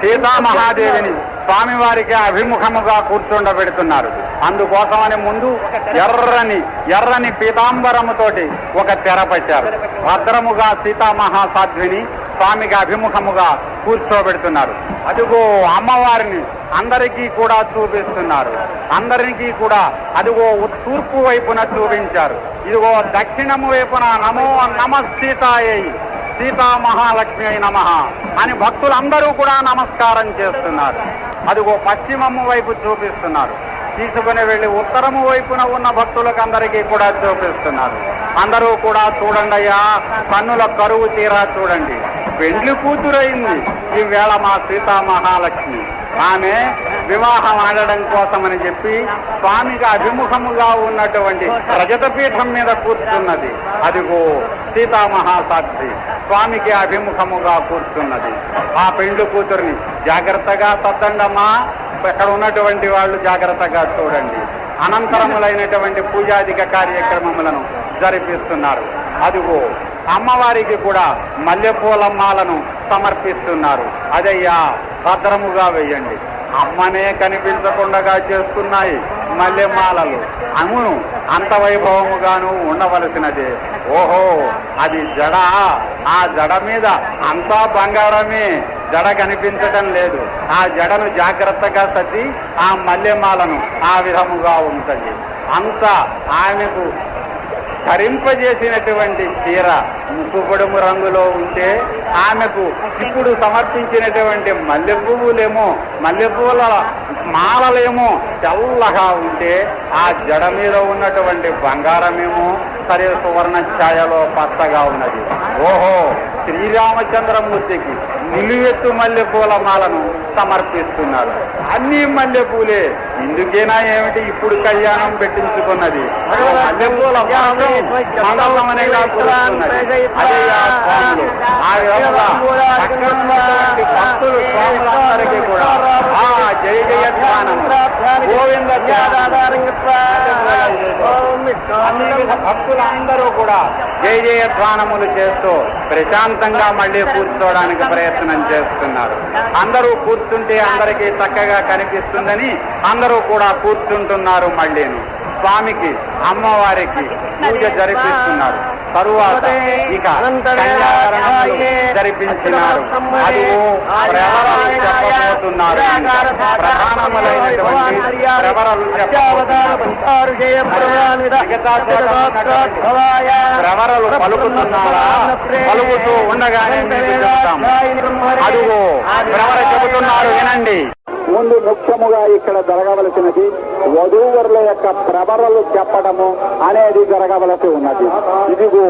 సీతామహాదేవిని స్వామివారికి అభిముఖముగా కూర్చుండబెడుతున్నారు. అందుకోసమని ముందు ఎర్రని పీతాంబరముతోటి ఒక తెర పట్టారు. భద్రముగా సీతామహాసాధ్విని స్వామికి అభిముఖముగా కూర్చోబెడుతున్నారు. అదిగో అమ్మవారిని అందరికీ కూడా చూపిస్తున్నారు. అందరికీ కూడా అదిగో తూర్పు వైపున చూపించారు. ఇదిగో దక్షిణము వైపున నమో నమ సీతాయై సీతా మహాలక్ష్మి అయి నమః అని భక్తులందరూ కూడా నమస్కారం చేస్తున్నారు. అదిగో పశ్చిమము వైపు చూపిస్తున్నారు. తీసుకుని వెళ్లి ఉత్తరము వైపున ఉన్న భక్తులకు అందరికీ కూడా చూపిస్తున్నారు. అందరూ కూడా చూడండి అయ్యా, కన్నుల కరువు తీరా చూడండి. పెండ్లి కూతురైంది ఈవేళ మా సీతా మహాలక్ష్మి. ఆమె వివాహం ఆడడం కోసమని చెప్పి స్వామికి అభిముఖముగా ఉన్నటువంటి రజతపీఠం మీద కూర్చున్నది. అదిగో సీతామహాసాక్షి స్వామికి అభిముఖముగా కూర్చున్నది. ఆ పెండ్లి కూతురిని జాగ్రత్తగా సద్దండమ్మా, ఇక్కడ ఉన్నటువంటి వాళ్ళు జాగ్రత్తగా చూడండి. అనంతరములైనటువంటి పూజాదిక కార్యక్రమములను జరిపిస్తున్నారు. అదిగో అమ్మవారికి కూడా మల్లెపూల మాలను సమర్పిస్తున్నారు. అదయ్యా భద్రముగా వేయండి. అమ్మనే కనిపించకుండా చేస్తున్నాయి మల్లెమాలలు. అవును, అంత వైభవముగాను ఉండవలసినదే. ఓహో, అది జడ. ఆ జడ మీద అంతా బంగారమే. జడ కనిపించటం లేదు. ఆ జడను జాగ్రత్తగా సర్ది ఆ మల్లెమాలను ఆ విధముగా ఉంటుంది. అంతా ఆమెకు ధరింపజేసినటువంటి చీర ముక్కుపొడుము రంగులో ఉంటే, ఆమెకు ఇప్పుడు సమర్పించినటువంటి మల్లెపూల మాలలేమో తెల్లగా ఉంటే, ఆ జడ మీద ఉన్నటువంటి బంగారమేమో సరే సువర్ణ ఛాయలో పచ్చగా ఉన్నది. ఓహో, శ్రీరామచంద్రమూర్తికి నిలువెత్తు మల్లెపూల మాలను సమర్పిస్తున్నారు. అన్ని మల్లెపూలే. ఇందుకేనా ఏమిటి ఇప్పుడు కళ్యాణం పెట్టించుకున్నది? మల్లెపూల మండలమనేగా కూర్చున్నది. అదే ఆ స్వాములు. ఆ విధంగా భక్తులు స్వాములందరికీ కూడా ఆ జయ జయ ధ్యానం, గోవింద భక్తులందరూ కూడా జయ జయ ధ్యానములు చేస్తూ ప్రశాంతంగా మళ్ళీ కూర్చోవడానికి ప్రయత్నం చేస్తున్నారు. అందరూ కూర్చుంటే అందరికీ చక్కగా కనిపిస్తుందని అందరూ కూడా కూర్చుంటున్నారు. మళ్ళీను స్వామికి అమ్మవారికి పూజ జరిపిస్తున్నారు. తరువాత ఇక కన్యావరణములు జరిపించినారు. అదిగో ప్రవరలు చెప్పబోతున్నారు. ప్రధానములైనటువంటి ప్రవరలు చెప్పబోతున్నారు. ప్రవరలు పలుకుతున్నారా? పలుకుతూ ఉండగానే మీకు చెప్తాం. అదిగో ప్రవర చెబుతున్నారు, వినండి. ముందు ముఖ్యముగా ఇక్కడ జరగవలసినది వధూవరుల యొక్క ప్రవరలు చెప్పడము అనేది జరగవలసి ఉన్నది. ఇదిగో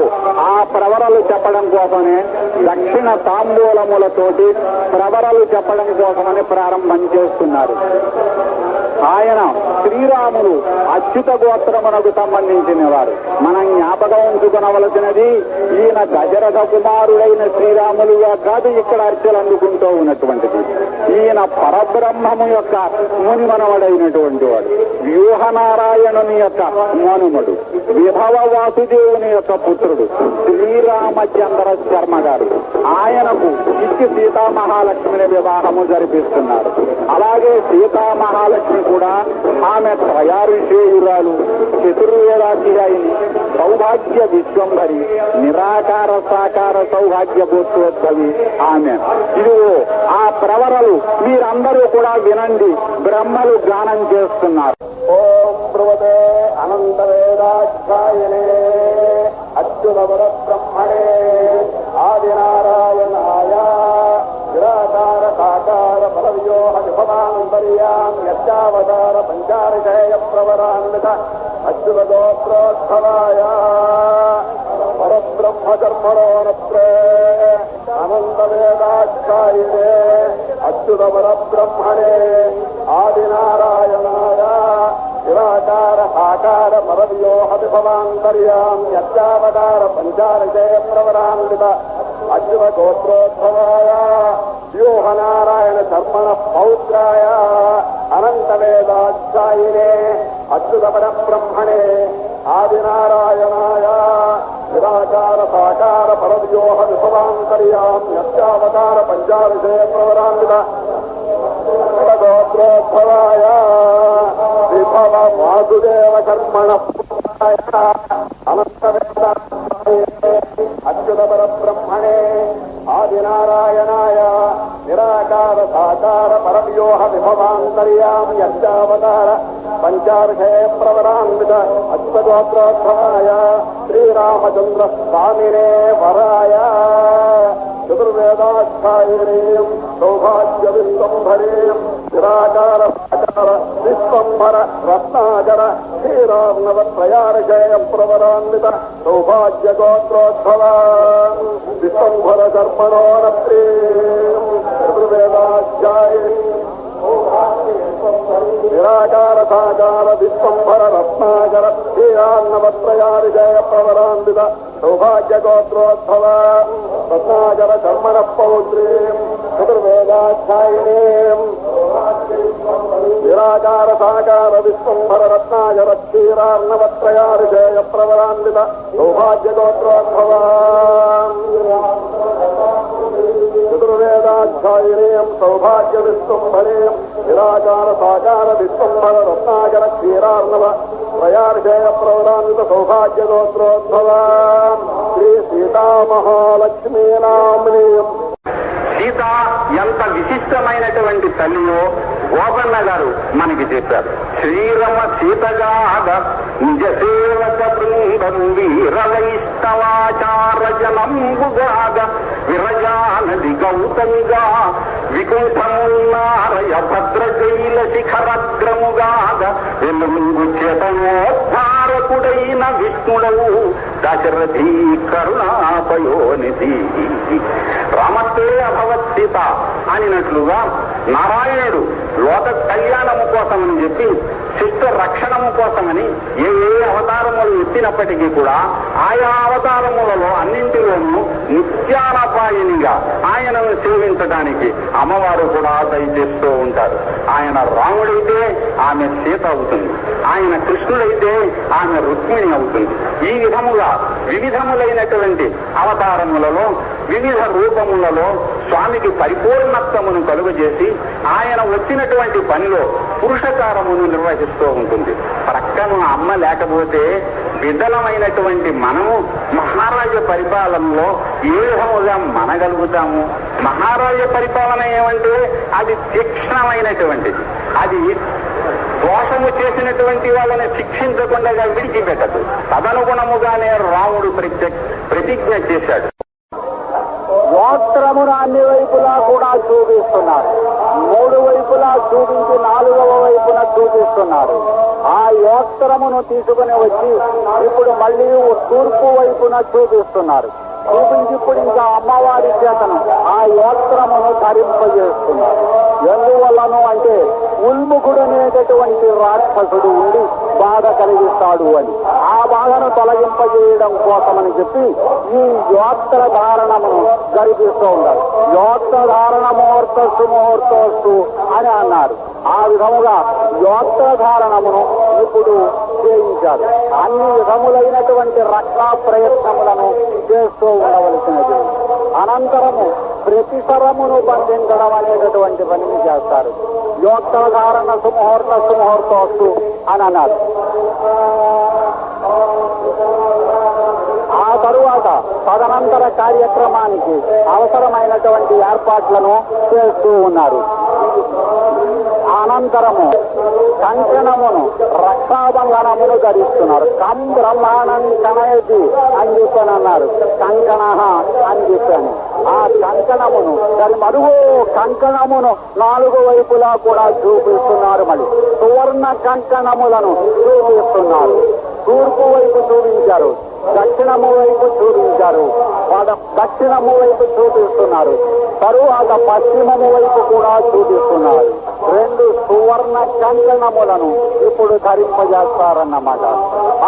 ఆ ప్రవరలు చెప్పడం కోసమే దక్షిణ తాంబూలములతోటి ప్రవరలు చెప్పడం కోసమని ప్రారంభం చేస్తున్నారు. ఆయన శ్రీరాములు అచ్యుత గోత్రమునకు సంబంధించిన వారు. మనం జ్ఞాపకం ఉంచుకొనవలసినది, ఈయన దశరథ కుమారుడైన శ్రీరాములుగా కాదు ఇక్కడ అర్చలు అందుకుంటూ ఉన్నటువంటిది. ఈయన పరబ్రహ్మము యొక్క మునిమనవడైనటువంటి వాడు, వ్యూహనారాయణుని యొక్క మనుమడు, విభవ వాసుదేవుని యొక్క పుత్రుడు శ్రీరామచంద్ర శర్మ గారు. ఆయనకు ఇచ్చి సీతామహాలక్ష్మిని వివాహము జరిపిస్తున్నారు. అలాగే సీతామహాలక్ష్మి కూడా ఆమె త్రయారుషేయురాలు, చతుర్వేదాధ్యాయిని, సౌభాగ్య విశ్వంభరి, నిరాకార సాకార సౌభాగ్య భూతోద్భవి ఆమె. ఇదిగో ఆ ప్రవరలు మీరందరూ కూడా వినండి. బ్రహ్మలు గానం చేస్తున్నారు. ఓం బ్రువతే అనంత వేదాధ్యాయనే అచ్యుతవర బ్రహ్మణే ఆదినారాయణాయ నిరాకార సాకార ఫలవ్యోహ విభవాంతర్యాం యజ్ఞావతార పంచారిషేయ ప్రవరాన్విత అచ్యుతగోత్రోద్భవాయ పరబ్రహ్మకర్మణోనప్రే అనంత వేదాధ్యాయినే అచ్యుతవర బ్రహ్మణే ఆదినారాయణాయ నిరాకార సాకార పరవ్యోహ విభవాంతర్యాం యజ్ఞావతార పంచారిషేయ ప్రవరాన్విత అచ్యుత గోత్రోద్భవాయ వ్యూహనారాయణ శర్మణ పౌత్రాయ అనంత వేదాధ్యాయినే అచ్యుత పరబ్రహ్మణే ఆదినారాయణాయ నిరాకార సాకార పరవ్యోహ విఫలాంతర్యాం యత్యావతార పంచావిషయ ప్రవరాన్విత గోత్రోద్భవాయ విభవ వాసుదేవ కర్మణ అనంతవేద అచ్యుత పరబ్రహ్మణే ఆదినారాయణాయ నిరాకార సాకార పరవ్యోహ విభవాంతర్యాం యత్యావతార పంచార్హే ప్రవరాన్విత అచ్యుతగోత్రోద్భవాయ శ్రీరామచంద్ర స్వామినే వరాయ చతుర్వేదాధ్యాయినీయం సౌభాగ్య విశ్వంభరీం నిరాకార సాకార విశ్వంభర రత్నాకర శ్రీరామనవత్రయార్హేయ ప్రవరాన్విత సౌభాగ్య గోత్రోద్భవ విశ్వంభర కర్మణోరత్రీ చతుర్వేదాధ్యాయిని నిరాకార సాకార విశ్వంభర రత్నాకర శ్రీరాన్నవత్రయార్హేయ ప్రవరాన్విత సౌభాగ్య గోత్రోద్భవ రత్నాకర కర్మణ పౌత్రీం చతుర్వేదాధ్యాయినీం నిరాకార సాకార విశ్వంభర రత్నాకర క్షీరార్ణవత్రయార్హేయ ప్రవరాన్విత సౌభాగ్య గోత్రోద్భవ చతుర్వేదాధ్యాయినీం సౌభాగ్య విశ్వంభరీం నిరాకార సాకార విశ్వంభర రత్నాకర క్షీరార్ణవ త్రయార్హేయ ప్రవరాన్విత సౌభాగ్య గోత్రోద్భవ శ్రీ సీతామహాలక్ష్మీ నామ్నీయం. సీత ఎంత విశిష్టమైనటువంటి తల్లియో గోపన్న గారు మనకి చెప్పారు. శ్రీరమ సీతగాద నిజ సేవక బృందం వీరవైష్ణవాచార జనంబుగాద విరజానది గౌతమిగా వికుంఠమున్నారయ భద్రశైల శిఖరగ్రముగాద వెలుగు చేతనోద్ధారకుడైన విష్ణుడవు దశరథీ కరుణాపయోనిధి. రామత్వే అభవత్ సీత అనినట్లుగా నారాయణుడు లోక కళ్యాణము కోసమని చెప్పి శిష్ట రక్షణము కోసమని ఏ అవతారములు ఎత్తినప్పటికీ కూడా ఆయా అవతారములలో అన్నింటిలోనూ నిత్యానపాయనిగా ఆయనను సేవించడానికి అమ్మవారు కూడా దయచేస్తూ ఉంటారు. ఆయన రాముడైతే ఆమె సీత అవుతుంది, ఆయన కృష్ణుడైతే ఆమె రుక్మిణి అవుతుంది. ఈ విధముగా వివిధములైనటువంటి అవతారములలో వివిధ రూపములలో స్వామికి పరిపూర్ణత్వమును కలుగజేసి ఆయన వచ్చినటువంటి పనిలో పురుషకారమును నిర్వహిస్తూ ఉంటుంది. ప్రక్కన అమ్మ లేకపోతే బిడ్డలమైనటువంటి మనము మహారాజ పరిపాలనలో ఏ విధముగా మనగలుగుతాము? మహారాజ పరిపాలన ఏమంటే అది తీక్ష్ణమైనటువంటిది. అది దోషము చేసినటువంటి వాళ్ళని శిక్షించకుండా విడిచిపెట్టదు. తదనుగుణముగానే రాముడు ప్రతిజ్ఞ చేశాడు. యోత్రమును అన్ని వైపులా కూడా చూపిస్తున్నారు. 3 వైపులా చూపించి 4వ వైపున చూపిస్తున్నారు. ఆ యోత్రమును తీసుకుని వచ్చి ఇప్పుడు మళ్ళీ తూర్పు వైపున చూపిస్తున్నారు. చూపించి ఇప్పుడు ఇంకా అమ్మవారి చేతను ఆ యోత్రమును ధరింపజేస్తున్నారు. ఎందువల్లను అంటే ఉల్ముఖుడు అనేటటువంటి రాక్షసుడు ఉండి బాధ కలిగిస్తాడు అని ఆ బాధను తొలగింపజేయడం కోసమని చెప్పి ఈ యోత్ర ధారణమును జరిపిస్తూ ఉంటారు. యోత్ర ధారణ ముహూర్తస్సు ముహూర్తోస్తు అని అన్నారు. ఆ విధముగా యోత్ర ధారణమును ఇప్పుడు చేయించారు. అన్ని విధములైనటువంటి రక్షా ప్రయత్నములను చేస్తూ ఉండవలసినది. అనంతరము ప్రతిసరమును బంధించడం అనేటటువంటి పనిని చేస్తారు. యోత్ర ధారణ సుముహూర్తోస్తు అని అన్నారు. ఆ తరువాత తదనంతర కార్యక్రమానికి అవసరమైనటువంటి ఏర్పాట్లను చేస్తూ ఉన్నారు. అనంతరము కంకణమును రక్షాబంధనమును ధరిస్తున్నారు. కం బ్రహ్మాణం కనయతి అని చెప్పని అన్నారు. కంకణ అని చెప్పాను. ఆ కంకణమును మరుగు కంకణమును 4 వైపులా కూడా చూపిస్తున్నారు. మళ్ళీ సువర్ణ కంకణములను చూపిస్తున్నారు. తూర్పు వైపు చూపించారు, దక్షిణము వైపు చూపించారు, దక్షిణము వైపు చూపిస్తున్నారు. తరువాత పశ్చిమము వైపు కూడా చూపిస్తున్నారు. 2 సువర్ణ కంకణములను ఇప్పుడు ధరింపజేస్తారన్నమాట.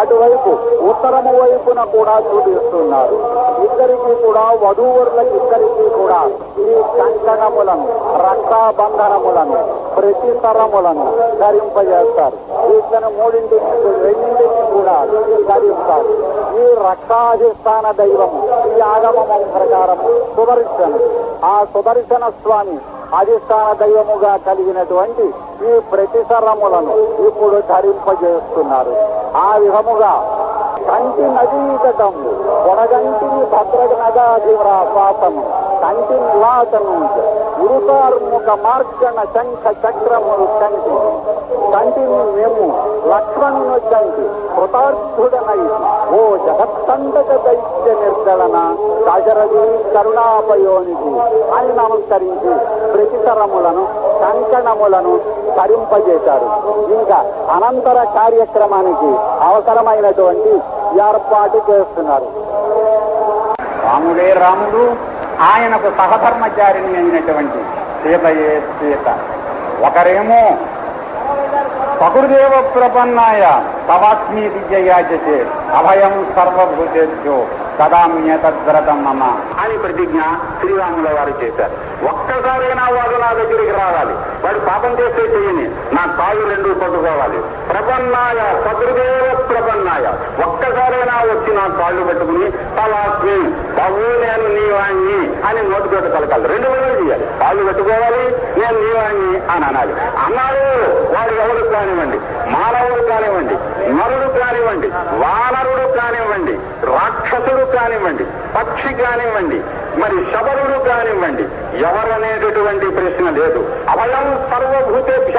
అటువైపు ఉత్తరము వైపున కూడా చూపిస్తున్నారు. ఇద్దరికి కూడా వధూవరులకు ఇద్దరికి కూడా ఈ కంకణములను రక్షాబంధనములను ప్రతితరములను ధరింపజేస్తారు. వీటిని 2 2 కూడా ధరిస్తారు. ఈ రక్షాధిష్టాన దైవం ఈ ఆగమం ప్రకారము సుదర్శను. ఆ సుదర్శన స్వామి అధిష్టాన దైవముగా కలిగినటువంటి ఈ ప్రతిసరములను ఇప్పుడు ధరింపజేస్తున్నారు. ఆ విధముగా కంటి నదీతటం కొనగంటిని భద్రనదాధివాసము కంటి నివాసము గురుతార్ముఖ మార్గణ శంఖ చక్రములు కంటిని మేము లక్ష్మణును కంటి కృతార్థుడనై ఓ జగత్తంతక దైత్య నిర్దళన దశరథి కరుణాపయోనికి అని నమస్కరించి ప్రతిసరములను కంకణములను ధరింపజేశారు. ఇంకా అనంతర కార్యక్రమానికి అవసరమైనటువంటి ఏర్పాటు చేస్తున్నారు. రాముడే రాముడు, ఆయనకు సహధర్మచారిణి అయినటువంటి సీతయే సీత. ఒకరేమో సకృదేవ ప్రపన్నాయ తవాస్మి విజయాచే అభయం సర్వభూతేభ్యో సదామ్యతద్వ్రతం మమ అని ప్రతిజ్ఞ శ్రీరాముల వారు చేశారు. ఒక్కసారైనా వాడు నా దగ్గరికి రావాలి, వాడు పాపం చేస్తే చేయని నా కాళ్ళు రెండు పట్టుకోవాలి. ప్రపన్నాయ సకృదేవ ప్రపన్నాయ, ఒక్కసారైనా వచ్చి నా కాళ్ళు పట్టుకుని తవాస్మి బాబు నేను నీ వాణ్ణి అని నోటితోటి పలకాలి. రెండు వేలు చేయాలి. కాళ్ళు పెట్టుకోవాలి, నేను నీ వాణ్ణి అని అనాలి. అన్నాడు వాడు ఎవరు కానివ్వండి, మానవుడు కానివ్వండి, నరుడు కానివ్వండి, వానరుడు కానివ్వండి, రాక్షసుడు కానివ్వండి, పక్షి కానివ్వండి, మరి శబరుడు కానివ్వండి, ఎవరనేటటువంటి ప్రశ్న లేదు. అభయం సర్వభూతేభ్య,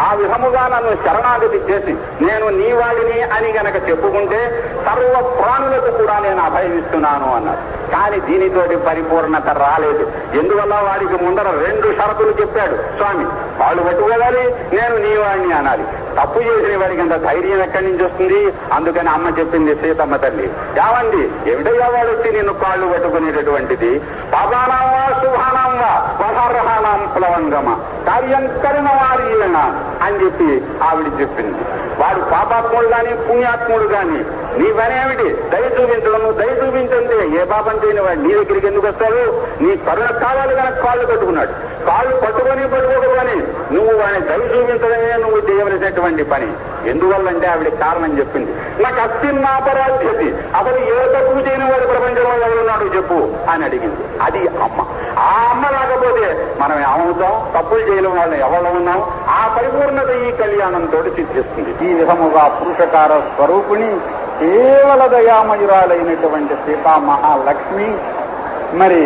ఆ విధముగా నన్ను శరణాగతి చేసి నేను నీ వాడిని అని గనక చెప్పుకుంటే సర్వ ప్రాణులకు కూడా నేను అభయమిస్తున్నాను అన్నారు. కానీ దీనితోటి పరిపూర్ణత రాలేదు. ఎందువల్ల వాడికి ముందర రెండు షరతులు చెప్పాడు స్వామి. వాళ్ళు పట్టుకోవాలి, నేను నీ వాడిని అనాలి. తప్పు చేసిన వాడికి అంత ధైర్యం ఎక్కడి నుంచి వస్తుంది? అందుకని అమ్మ చెప్పింది సీతమ్మ తల్లి, ఏమంది ఏమిటయ్యా వాడు వచ్చి నిన్ను కాళ్ళు పట్టుకునేటటువంటిది? పాపానాంవా శుభానాంవా వహారహానాం ప్లవంగమ కార్యం కరిన వారీణ అని చెప్పి ఆవిడ చెప్పింది. వాడు పాపాత్ముడు కానీ పుణ్యాత్ముడు కానీ నీ పనేమిటి? దయ చూపించడం. దయ చూపించండి. ఏ పాపం చేయని వాడు నీ దగ్గరికి ఎందుకు వస్తాడు? నీ కరుణ కావాలి కనుక కాళ్ళు పట్టుకున్నాడు. కాళ్ళు పట్టుకోకపోని నువ్వు వాడిని దయ చూపించడమే నువ్వు చేయవలసినటువంటి పని. ఎందువల్లంటే ఆవిడ కారణం చెప్పింది. నాకు అస్తిన్నాపరాధ్యతి, అసలు ఏ తప్పు చేయని వాడు ప్రపంచంలో ఎవరున్నాడు చెప్పు అని అడిగింది. అది అమ్మ. ఆ అమ్మ లేకపోతే మనం ఏమవుతాం? తప్పులు చేయడం వాళ్ళని ఎవరు ఉన్నాం? ఆ పరిపూర్ణత ఈ కళ్యాణంతో సిద్ధిస్తుంది. ఈ విధముగా పురుషకార స్వరూపిణి కేవల దయామయురాలైనటువంటి సీతా మహాలక్ష్మి మరి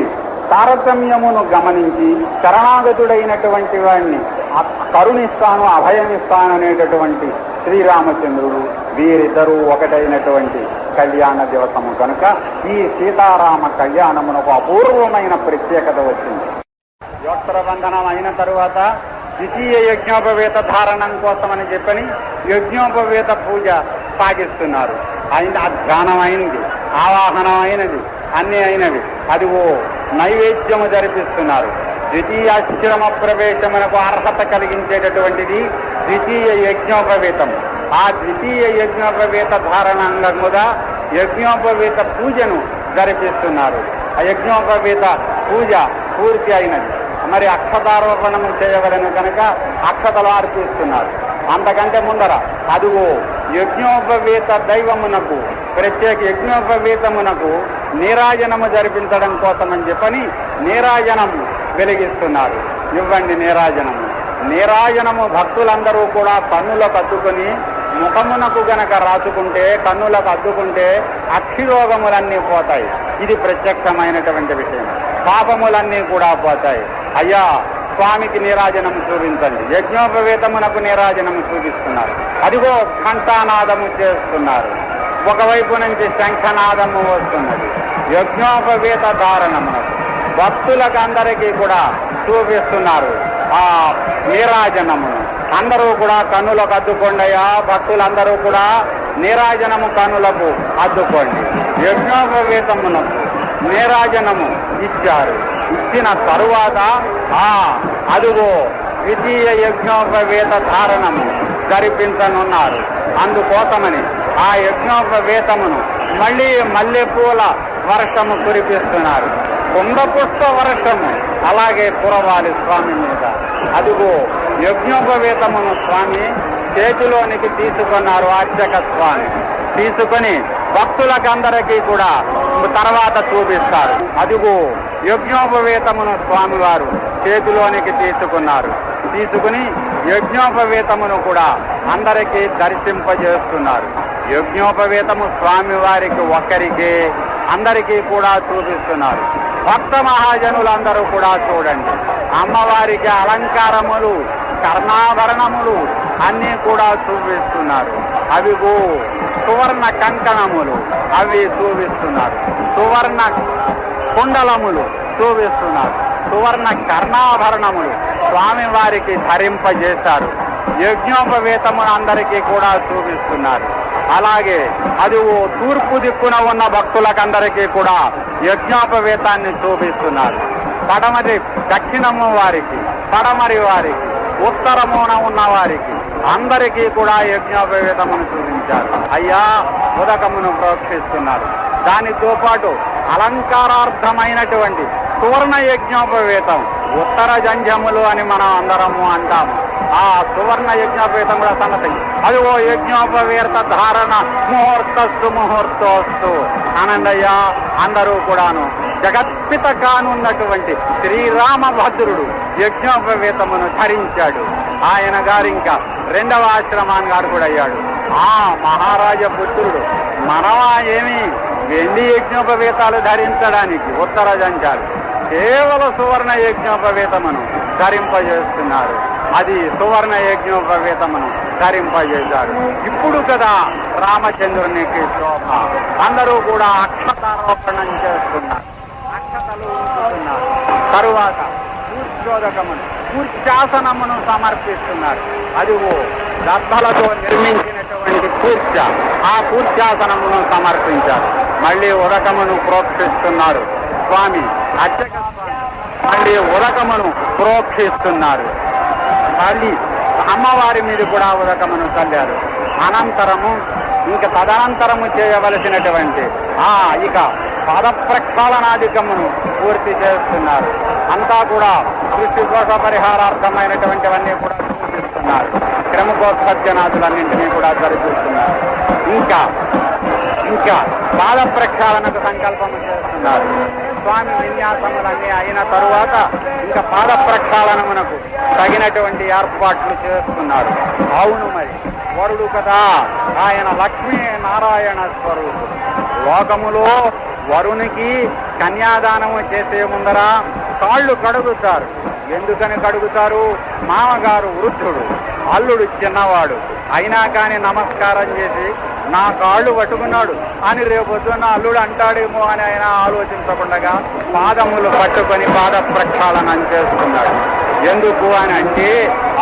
తారతమ్యమును గమనించి శరణాగతుడైనటువంటి వాడిని కరుణిస్తాను, అభయమిస్తాను అనేటటువంటి శ్రీరామచంద్రుడు వీరిద్దరూ ఒకటైనటువంటి కళ్యాణ దివసము కనుక ఈ సీతారామ కళ్యాణమునకు అపూర్వమైన ప్రత్యేకత వచ్చింది. యోత్రబంధనం అయిన తరువాత ద్వితీయ యజ్ఞోపవేత ధారణం కోసమని చెప్పని యజ్ఞోపవేత పూజ సాగిస్తున్నారు. అయింది, ధ్యానం అయింది, ఆవాహనం అయినది, అన్ని అయినవి. అదిగో నైవేద్యము జరిపిస్తున్నారు. ద్వితీయాశ్రమ ప్రవేశమునకు అర్హత కలిగించేటటువంటిది ద్వితీయ యజ్ఞోపవేతం. ఆ ద్వితీయ యజ్ఞోపవేత ధారణంగా యజ్ఞోపవేత పూజను జరిపిస్తున్నారు. ఆ యజ్ఞోపవేత పూజ పూర్తి అయినది. మరి అక్షతారోపణము చేయవలను కనుక అక్షతలు అర్పిస్తున్నారు. అంతకంటే ముందర అదుగో యజ్ఞోపవేత దైవమునకు ప్రత్యేక యజ్ఞోపవేతమునకు నీరాజనము జరిపించడం కోసమని చెప్పని నీరాజనము వెలిగిస్తున్నారు. ఇవ్వండి నీరాజనము. నీరాజనము భక్తులందరూ కూడా కన్నులకు అద్దుకొని ముఖమునకు గనక రాసుకుంటే, కన్నులకు అద్దుకుంటే అక్షిరోగములన్నీ పోతాయి. ఇది ప్రత్యక్షమైనటువంటి విషయం. పాపములన్నీ కూడా పోతాయి. అయ్యా స్వామికి నీరాజనము చూపించండి. యజ్ఞోపవేతమునకు నీరాజనము చూపిస్తున్నారు. అదిగో ఘంటానాదము చేస్తున్నారు. ఒకవైపు నుంచి శంఖనాదము వస్తున్నది. యజ్ఞోపవేత ధారణమునకు భక్తులకు అందరికీ కూడా చూపిస్తున్నారు ఆ నీరాజనమును. అందరూ కూడా కన్నులకు అద్దుకోండియా, భక్తులందరూ కూడా నీరాజనము కన్నులకు అద్దుకోండి. యజ్ఞోపవేతమునకు నీరాజనము ఇచ్చారు. ఇచ్చిన తరువాత అదుగో ద్వితీయ యజ్ఞోపవేత ధారణము జరిపించనున్నారు. అందుకోసమని ఆ యజ్ఞోపవేతమును మళ్ళీ మల్లెపూల వర్షము కురిపిస్తున్నారు. కుంభపుష్ప వర్షము అలాగే కురవాలి స్వామి మీద. అదిగో యజ్ఞోపవేతమును స్వామి చేతిలోనికి తీసుకున్నారు అర్చక స్వామి. తీసుకొని భక్తులకందరికీ కూడా తర్వాత చూపిస్తారు. అదిగో యజ్ఞోపవేతమును స్వామివారు చేతిలోనికి తీసుకుని యజ్ఞోపవేతమును కూడా అందరికీ దర్శింపజేస్తున్నారు. యజ్ఞోపవేతము స్వామివారికి ఒక్కరికే అందరికీ కూడా చూపిస్తున్నారు. భక్త మహాజనులందరూ కూడా చూడండి, అమ్మవారికి అలంకారములు, కర్ణాభరణములు అన్నీ కూడా చూపిస్తున్నారు. అవిగో సువర్ణ కంకణములు అవి చూపిస్తున్నారు, సువర్ణ కుండలములు చూపిస్తున్నారు, సువర్ణ కర్ణాభరణములు స్వామివారికి ధరింపజేశారు. యజ్ఞోపవేతమును అందరికీ కూడా చూపిస్తున్నారు. అలాగే అది తూర్పు దిక్కున ఉన్న భక్తులకందరికీ కూడా యజ్ఞోపవేతాన్ని చూపిస్తున్నారు. పడమరి దక్షిణము వారికి, పడమరి వారికి, ఉత్తరమున ఉన్న వారికి అందరికీ కూడా యజ్ఞోపవేతమును చూపించారు. అయ్యా ఉదకమును ప్రోక్షిస్తున్నారు. దానితో పాటు అలంకారార్థమైనటువంటి సువర్ణ యజ్ఞోపవేతం, ఉత్తర జంజములు అని మనం అందరము అంటాము. ఆ సువర్ణ యజ్ఞోపవేతం కూడా సంగతి. అది ఓ యజ్ఞోపవేత ధారణ ముహూర్తోస్తు ఆనందయ్య అందరూ కూడాను జగత్పిత కానున్నటువంటి శ్రీరామభద్రుడు యజ్ఞోపవేతమును ధరించాడు. ఆయన గారు ఇంకా రెండవ ఆశ్రమాన్ గారు కూడా అయ్యాడు. ఆ మహారాజ పుత్రుడు మనవా ఏమి వెండి యజ్ఞోపవేతాలు ధరించడానికి ఉత్తర జంజాలు కేవలం సువర్ణ యజ్ఞోపవేతమును ధరింపజేస్తున్నారు. అది సువర్ణ యజ్ఞోపవేతమును ధరింపజేశారు. ఇప్పుడు కదా రామచంద్రునికి శోభ. అందరూ కూడా అక్షతారోపణం చేస్తున్నారు, అక్షతలు ఉంచుతున్నారు. తరువాత కూర్చోదకమును, కూర్చాసనమును సమర్పిస్తున్నారు. అదిగో దర్భలతో నిర్మించినటువంటి కూర్చ, ఆ కూర్చాసనమును సమర్పించారు. మళ్ళీ ఉదకమును ప్రోక్షిస్తున్నారు స్వామి అర్చక స్వామి. మళ్ళీ ఉదకమును ప్రోక్షిస్తున్నారు. మళ్ళీ అమ్మవారి మీద కూడా ఉదకమును చల్లారు. అనంతరము ఇంకా తదనంతరము చేయవలసినటువంటి ఇక పాద ప్రక్షాళనాధికమును పూర్తి చేస్తున్నారు. అంతా కూడా సృష్టి దోష పరిహారార్థమైనటువంటివన్నీ కూడా చూపిస్తున్నారు. క్రమకోత్పత్యనాథులన్నింటినీ కూడా జరిపిస్తున్నారు. ఇంకా పాద ప్రక్షాళనకు సంకల్పము చేస్తున్నారు. స్వామి విన్యాసములన్నీ అయిన తరువాత ఇంకా పాద ప్రక్షాళనమునకు తగినటువంటి ఏర్పాట్లు చేస్తున్నారు. అవును, మరి వరుడు కదా ఆయన లక్ష్మీ నారాయణ స్వరూపుడు. లోకములో వరునికి కన్యాదానము చేసే ముందర కాళ్ళు కడుగుతారు. ఎందుకని కడుగుతారు? మామగారు వృద్ధుడు, అల్లుడు చిన్నవాడు అయినా కానీ నమస్కారం చేసి నా కాళ్ళు పట్టుకున్నాడు అని రేపొద్దున్న అల్లుడు అంటాడేమో అని ఆయన ఆలోచించకుండా పాదములు పట్టుకొని పాద ప్రక్షాళనం చేస్తున్నాడు. ఎందుకు అని అంటే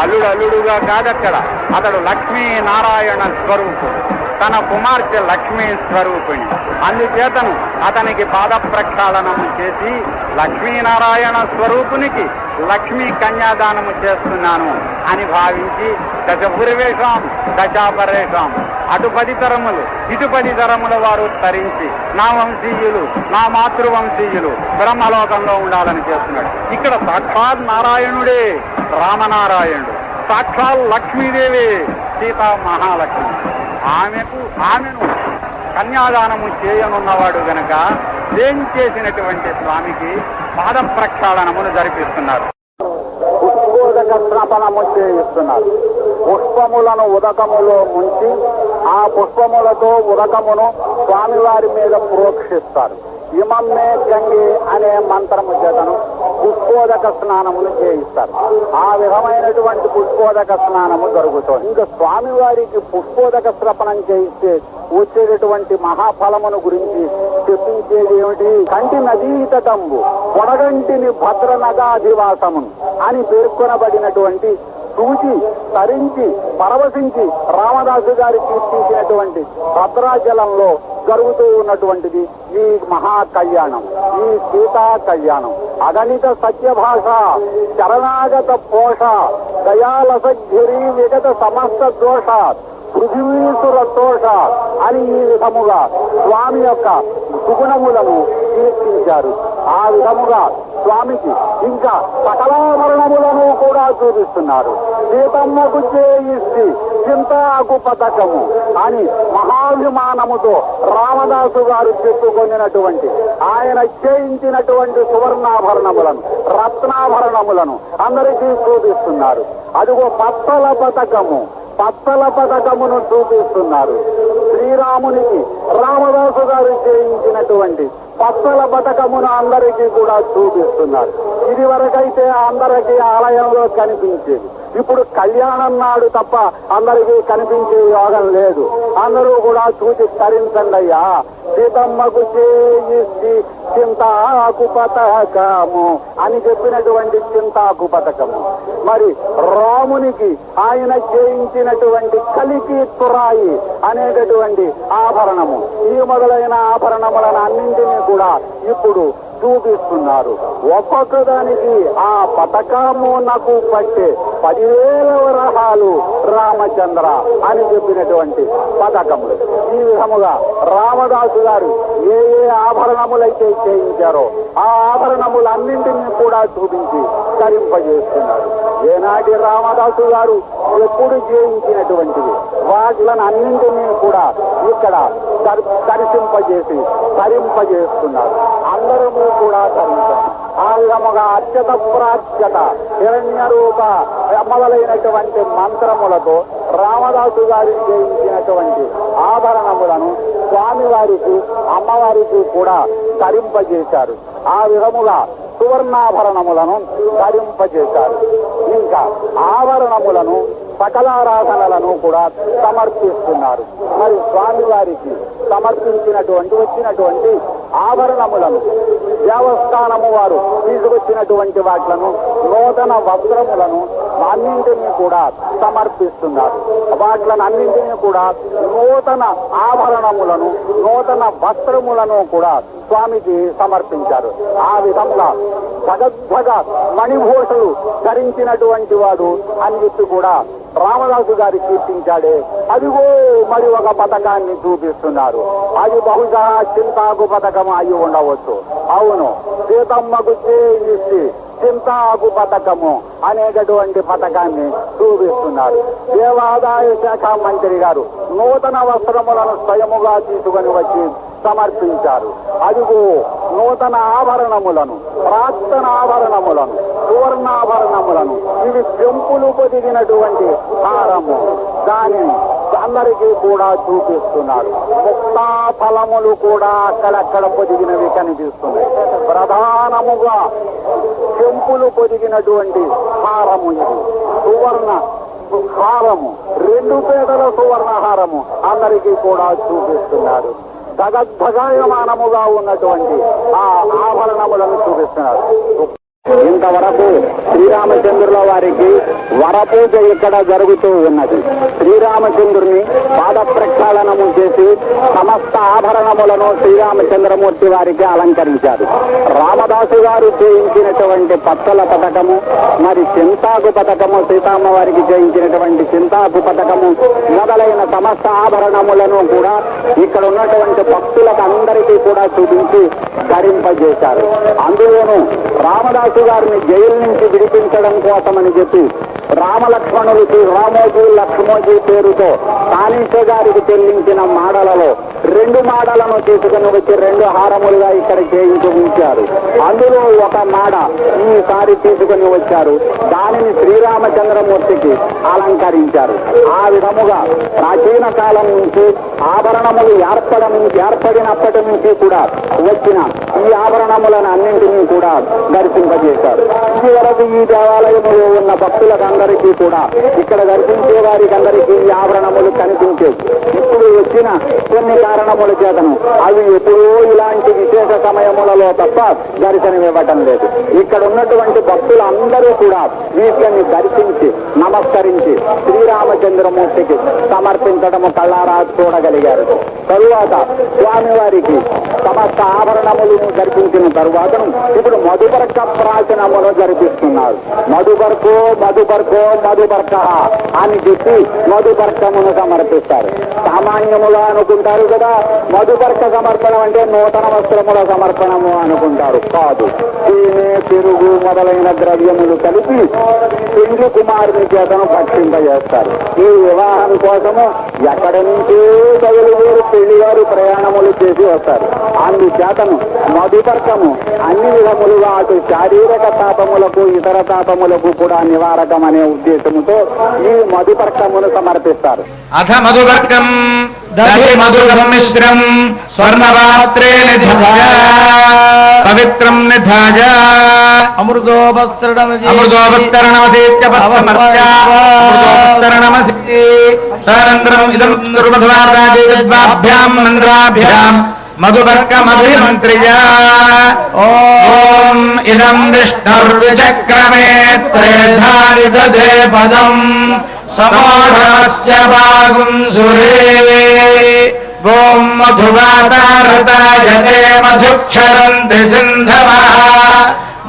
అల్లుడుగా కాదక్కడ, అతడు లక్ష్మీ నారాయణ స్వరూపుడు, తన కుమార్తె లక్ష్మీ స్వరూపిణి. అందుచేతను అతనికి పాద ప్రక్షాళనము చేసి లక్ష్మీనారాయణ స్వరూపునికి లక్ష్మీ కన్యాదానము చేస్తున్నాను అని భావించి దశపురివేషం దశాపరేషం అటు 10 తరములు ఇటు 10 తరముల వారు తరించి నా వంశీయులు, నా మాతృవంశీయులు బ్రహ్మలోకంలో ఉండాలని చేస్తున్నాడు. ఇక్కడ సాక్షాత్ నారాయణుడే రామనారాయణుడు, సాక్షాత్ లక్ష్మీదేవి సీతా మహాలక్ష్మి. ఆమెను కన్యాదానము చేయనున్నవాడు గనక ఏం చేసినటువంటి స్వామికి పాద ప్రక్షాళనమును జరిపిస్తున్నారు. పుష్పోదక స్నాపనము చేయిస్తున్నారు. పుష్పములను ఉదకములో ముంచి ఆ పుష్పములతో ఉదకమును స్వామివారి మీద ప్రోక్షిస్తారు. ఇమమ్మే గంగే అనే మంత్రము చేతను పుష్పోదక స్నానమును చేయిస్తారు. ఆ విధమైనటువంటి పుష్పోదక స్నానము జరుగుతుంది. ఇంకా స్వామివారికి పుష్పోదక స్నాపనం చేయిస్తే వచ్చేటటువంటి మహాఫలమును గురించి చెప్పించేది ఏమిటి? కంటి నదీతటంబు పొడగంటిని భద్ర నగాధివాసమును అని పేర్కొనబడినటువంటి చూచి తరించి పరవశించి రామదాసు గారి కీర్తించినటువంటి భద్రాచలంలో జరుగుతూ ఉన్నటువంటిది ఈ మహా కళ్యాణం, ఈ సీతా కళ్యాణం. అగణిత సత్యభాష శరణాగత పోష దయాలసగిరి విగత సమస్త దోష పృథివీసుర దోష అని ఈ విధముగా స్వామి యొక్క సుగుణములను కీర్తించారు. ఆ విధముగా స్వామికి ఇంకా సకలాభరణములను కూడా చూపిస్తున్నారు. సీతమ్మకు చేయిస్తే చింతాకు పథకము అని మహాభిమానముతో రామదాసు గారు చెప్పుకొనినటువంటి ఆయన చేయించినటువంటి సువర్ణాభరణములను రత్నాభరణములను అందరికీ చూపిస్తున్నారు. అదిగో పత్తల పథకమును చూపిస్తున్నారు. శ్రీరామునికి రామదాసు గారు చేయించినటువంటి పత్తల పథకమును అందరికీ కూడా చూపిస్తున్నారు. ఇది వరకైతే అందరికీ ఆలయంలో కనిపించేది. ఇప్పుడు కళ్యాణం నాడు తప్ప అందరికీ కనిపించే యోగం లేదు. అందరూ కూడా చూసి తరించండి అయ్యా. సీతమ్మకు చేయిస్తే చింతాకు పథకము అని చెప్పినటువంటి చింతాకు పథకము, మరి రామునికి ఆయన చేయించినటువంటి కలికి తురాయి అనేటటువంటి ఆభరణము, ఈ మొదలైన ఆభరణములను అన్నింటినీ కూడా ఇప్పుడు చూపిస్తున్నారు. ఒక్కొక్క దానికి ఆ పథకము నాకు పట్టే 10,000 వరహాలు రామచంద్ర అని చెప్పినటువంటి పథకములు. ఈ విధముగా రామదాసు గారు ఏ ఆభరణములైతే చేయించారో ఆ ఆభరణములన్నింటినీ కూడా చూపించి ధరింపజేస్తున్నారు. ఏనాటి రామదాసు గారు ఎప్పుడు చేయించినటువంటివి వాటిలను అన్నింటినీ కూడా ఇక్కడ దర్శింపజేసి ధరింపజేస్తున్నారు. అందరము కూడా ధరించారు. ఆ విధముగా అత్యత ప్రాచ్యత హిరణ్య రూప మొదలైనటువంటి మంత్రములతో రామదాసు గారు చేయించినటువంటి ఆభరణములను స్వామివారికి అమ్మవారికి కూడా ధరింపజేశారు. ఆ విధముగా సువర్ణాభరణములను ధరింపజేశారు. ఇంకా ఆభరణములను సకలారాధనలను కూడా సమర్పిస్తున్నారు. మరి స్వామివారికి వచ్చినటువంటి ఆభరణములను దేవస్థానము వారు తీసుకొచ్చినటువంటి వాటిలను నూతన వస్త్రములను అన్నింటినీ కూడా సమర్పిస్తున్నారు. వాటిలను అన్నింటినీ కూడా నూతన ఆభరణములను నూతన వస్త్రములను కూడా స్వామికి సమర్పించారు. ఆ విధంగా భగద్భగ మణిభూషలు ధరించినటువంటి వాడు అని చెప్పి కూడా రామదాసు గారి కీర్తించాడే. అదిగో మరి ఒక పథకాన్ని చూపిస్తున్నారు. అది బహుశా చింతాకు పథకం అయి ఉండవచ్చు. అవును, సీతమ్మకు చేయిస్తే చింతాకు పథకము అనేటటువంటి పథకాన్ని చూపిస్తున్నారు. దేవాదాయ శాఖ మంత్రి గారు నూతన వస్త్రములను స్వయముగా తీసుకొని వచ్చి సమర్పించారు. అదిగో నూతన ఆభరణములను, ప్రాక్తన ఆభరణములను, సువర్ణాభరణములను, ఇవి పెంపులు పొదిగినటువంటి హారము, దానిని అందరికీ కూడా చూపిస్తున్నారు. ముక్తా ఫలములు కూడా అక్కడక్కడ పొదిగినవి కనిపిస్తున్నాయి. ప్రధానముగా పెంపులు పొదిగినటువంటి హారము, ఇది సువర్ణ హారము, 2 పేదల సువర్ణ హారము అందరికీ కూడా చూపిస్తున్నారు. జగద్భగాయమానముగా ఉన్నటువంటి ఆ ఆభరణములను చూపిస్తున్నారు. ఇంతవరకు శ్రీరామచంద్రుల వారికి వరపూజ ఇక్కడ జరుగుతూ ఉన్నది. శ్రీరామచంద్రుని పాద ప్రక్షాళనము చేసి సమస్త ఆభరణములను శ్రీరామచంద్రమూర్తి వారికి అలంకరించారు. రామదాసు గారు చేయించినటువంటి పచ్చల పథకము, మరి చింతాకు పథకము, సీతమ్మ వారికి చేయించినటువంటి చింతాకు పథకము మొదలైన సమస్త ఆభరణములను కూడా ఇక్కడ ఉన్నటువంటి భక్తులకు అందరికీ కూడా చూపించి ధరింపజేశారు. అందులోనూ రామదాసు గారిని జైలు నుంచి విడిపించడం కోసమని చెప్పి రామలక్ష్మణులకి రామోజీ లక్ష్మోజీ పేరుతో తానీష గారికి చెల్లించిన మాడలలో 2 మాడలను తీసుకుని వచ్చి 2 హారములుగా ఇక్కడ చేయించి ఉంచారు. అందులో ఒక మాడ ఈసారి తీసుకుని వచ్చారు. దానిని శ్రీరామచంద్రమూర్తికి అలంకరించారు. ఆ విధముగా ప్రాచీన కాలం నుంచి ఆభరణములు ఏర్పడినప్పటి నుంచి కూడా వచ్చిన ఈ ఆభరణములను అన్నింటినీ కూడా దర్శింపజేశారు. ఇది వరకు ఈ దేవాలయంలో ఉన్న భక్తులకందరికీ కూడా, ఇక్కడ దర్శించే వారికి అందరికీ ఈ ఆభరణములు కనిపించేవి. ఇప్పుడు వచ్చిన కొన్ని కారణముల చేతను అవి ఎప్పుడో ఇలాంటి విశేష సమయములలో తప్ప దర్శనమివ్వటం లేదు. ఇక్కడ ఉన్నటువంటి భక్తులందరూ కూడా వీటిని దర్శించి నమస్కరించి శ్రీరామచంద్రమూర్తికి సమర్పించడము కళ్ళారా చూడగలిగారు. తరువాత స్వామివారికి సమస్త ఆభరణములను జరిపించిన తరువాతను ఇప్పుడు మధుపర్క ప్రాచనమును జరిపిస్తున్నారు. మధుపర్క అని చెప్పి మధుపర్కమును సమర్పిస్తారు. సామాన్యముగా అనుకుంటారు కదా, కదా, మధుపర్క సమర్పణం అంటే నూతన వస్త్రముల సమర్పణము అనుకుంటారు. కాదు, తేనె, పెరుగు మొదలైన ద్రవ్యములు కలిపి పెండ్లి కుమారుని చేతను భక్షింపజేస్తారు. ఈ వివాహం కోసము ఎక్కడి నుంచే బయలుదేరి పెళ్లివారు ప్రయాణములు చేసి వస్తారు. అందుచేతను మధుపర్కము అన్ని విధములుగా అటు శారీరక తాపములకు ఇతర తాపములకు కూడా నివారకం అనే ఉద్దేశముతో ఈ మధుపర్కమును సమర్పిస్తారు. అథ మధుపర్కం దహి మధు సమ్మిశ్రం స్వర్ణపాత్రే నిధాయ పవిత్రం నిధాయ అమృతోపస్తరణమసీత్యపస్తమర్త్యామృతోపస్తరణమసీ సానంద్రం ఇదం దుర్మధురాజేద్వాభ్యాం మంత్రాభ్యాం మధుపర్కమభిమంత్రియా ఓం ఇదం విష్ణుర్విచక్రమే త్రేధారిదదే పదం సమోఢమస్య వాగుంసురే ఓం మధువాతారతాయతే మధుక్షరంతి సింధవః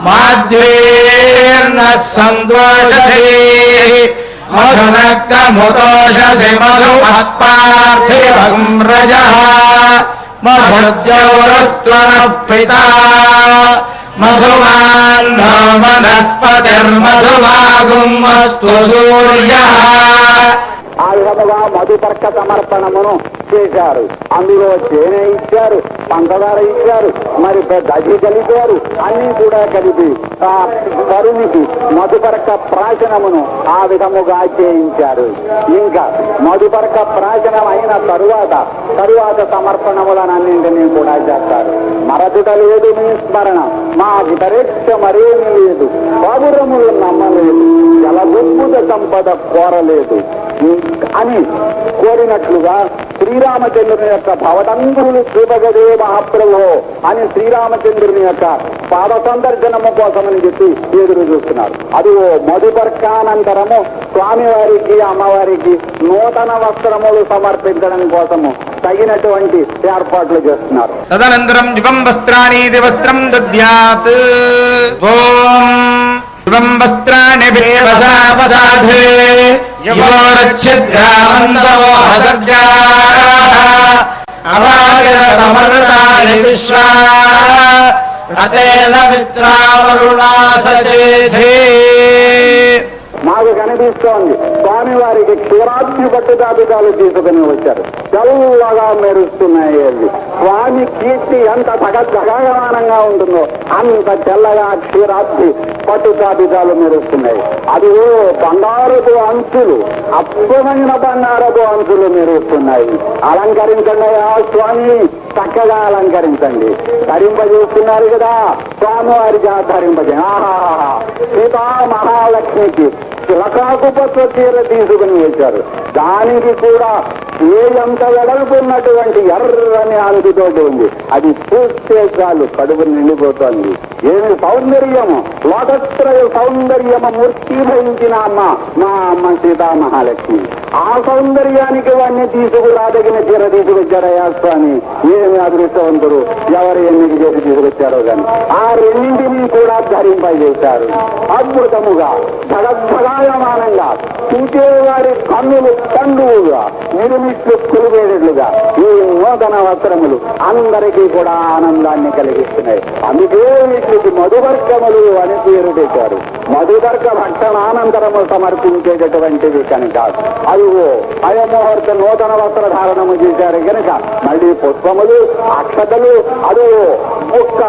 మాధ్వీర్నః సంద్వోషధీ మధునక్కముతోషసి మధుమత్పార్థివం రజః మధుద్యౌరస్త్వనః పితా మధుమాన్నో వనస్పతిర్మధుమాగుమస్తు సూర్యః. ఆ విధముగా మధుపర్క సమర్పణమును చేశారు. అందులో తేనె ఇచ్చారు, పంచదార ఇచ్చారు, మరి దహి కలిపారు. అన్ని కూడా కలిపి ఆ వరునికి మధుపర్క ప్రాశనమును ఆ విధముగా చేయించారు. ఇంకా మధుపర్క ప్రాశనం అయిన తరువాత సమర్పణములనన్నింటినీ కూడా చేస్తారు. మరదుట లేదు మీ స్మరణ, మా విపరీక్ష మరేమీ లేదు, బాబురములు నమ్మలేదు, జలబుద్భుత సంపద కోరలేదు అని కోరినట్లుగా శ్రీరామచంద్రుని యొక్క భవతంగులు చూపగదే మహాప్రభు అని శ్రీరామచంద్రుని యొక్క పాద సందర్శనము కోసమని చెప్పి ఎదురు చూస్తున్నారు. అదిగో మధుపర్కానంతరము స్వామివారికి అమ్మవారికి నూతన వస్త్రములు సమర్పించడం కోసము తగినటువంటి ఏర్పాట్లు చేస్తున్నారు. తదనంతరం యుగం వస్త్రాణీతి వస్త్రం దద్యాత్. ఓం యుగం వస్త్రాణి వసావసాధే యుగోరచ్ఛిద్రామంతవో హసర్జాః అవాగతమృతాని విశ్వా రతేన మిత్రావరుణా సచేధే. మాకు కనిపిస్తోంది స్వామివారికి క్షీరాబ్ది పట్టుదాపికాలు తీసుకుని వచ్చారు. తెల్లగా మెరుస్తున్నాయి అవి. స్వామి కీర్తి ఎంత సగమానంగా ఉంటుందో అంత తెల్లగా క్షీరాబ్ది పట్టుదాపికాలు మెరుస్తున్నాయి. అది బంగారపు అంచులు, అద్భుతమైన బంగారపు అంచులు మెరుస్తున్నాయి. అలంకరించండి ఆ స్వామి, చక్కగా అలంకరించండి. ధరింపజేస్తున్నారు కదా స్వామివారికి, ఆ ధరింపజే. ఆహా, సీతా మహాలక్ష్మికి చిలకాకు పట్ల చీర తీసుకుని వచ్చారు. దానికి కూడా ఎంత వెడల్పున్నటువంటి ఎర్రని అంచుతోటి ఉంది. అది చూస్తే చాలు కడుపు నిండిపోతోంది. ఏమి సౌందర్యము, లోకత్రయ సౌందర్యము మూర్తిభవించిన అమ్మ మా అమ్మ సీతా మహాలక్ష్మి. ఆ సౌందర్యానికి వాడిని తీసుకురాదగిన చీర తీసుకొచ్చారయ్యా స్వామి. ఏమి అదృష్టవంతుడు, ఎవరు ఎన్నిక చేసి తీసుకొచ్చారో కానీ ఆ రెండింటినీ కూడా ధరింపజేశారు. అద్భుతముగా జగద్భగాయమానంగా చూసేవారి కన్నులు పండువుగా నిర్మిట్లు కొలివేటట్లుగా ఈ నూతన వస్త్రములు అందరికీ కూడా ఆనందాన్ని కలిగిస్తున్నాయి. అందుకే వీటికి మధువర్గములు అని పేరు పెట్టారు. మధువర్గ భక్షణానంతరము సమర్పించేటటువంటివి కనుక అదిగో అయమోహర్త నూతన వస్త్ర ధారణము చేశారు కనుక మళ్ళీ పుష్పములు, అక్షతలు, అదిగో ముక్క,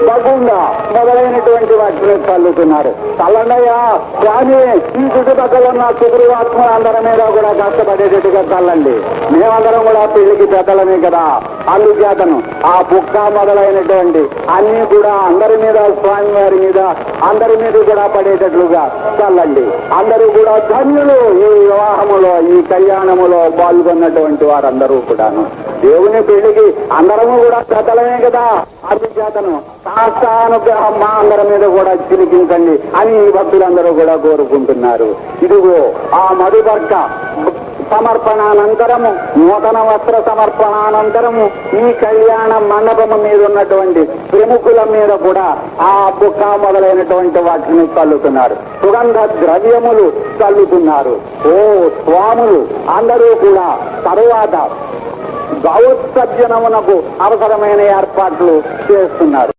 బగుండ మొదలైనటువంటి వాటిని చల్లుతున్నారు. చల్లండయ్యా స్వామి, ఈ చుట్టుపక్కల ఉన్న సుగ్రీవాత్మ అందరి మీద కూడా కష్టపడేటట్టుగా చల్లండి. మేమందరం కూడా పెళ్లికి పెద్దలమే కదా, అందుచేతను ఆ బుక్క మొదలైనటువంటి అన్ని కూడా అందరి మీద, స్వామి వారి మీద, అందరి మీద కూడా పడేటట్లుగా చల్లండి. అందరూ కూడా ధన్యులు ఈ వివాహములో, ఈ కళ్యాణములో పాల్గొన్నటువంటి వారందరూ కూడాను. దేవుని పెళ్లికి అందరము కూడా పెద్దలమే కదా, అందుచేతను శాస్త్రానుగ్రహం మా అందరి మీద కూడా చిలికించండి అని ఈ భక్తులందరూ కూడా కోరుకుంటున్నారు. ఇదిగో ఆ మధుపర్క సమర్పణానంతరము, నూతన వస్త్ర సమర్పణానంతరము ఈ కళ్యాణ మండపము మీద ఉన్నటువంటి ప్రముఖుల మీద కూడా ఆ బుక్క మొదలైనటువంటి వాటిని చల్లుతున్నారు. సుగంధ ద్రవ్యములు చల్లుతున్నారు. ఓ స్వాములు అందరూ కూడా తరువాత గౌత్సర్జనమునకు అవసరమైన ఏర్పాట్లు చేస్తున్నారు.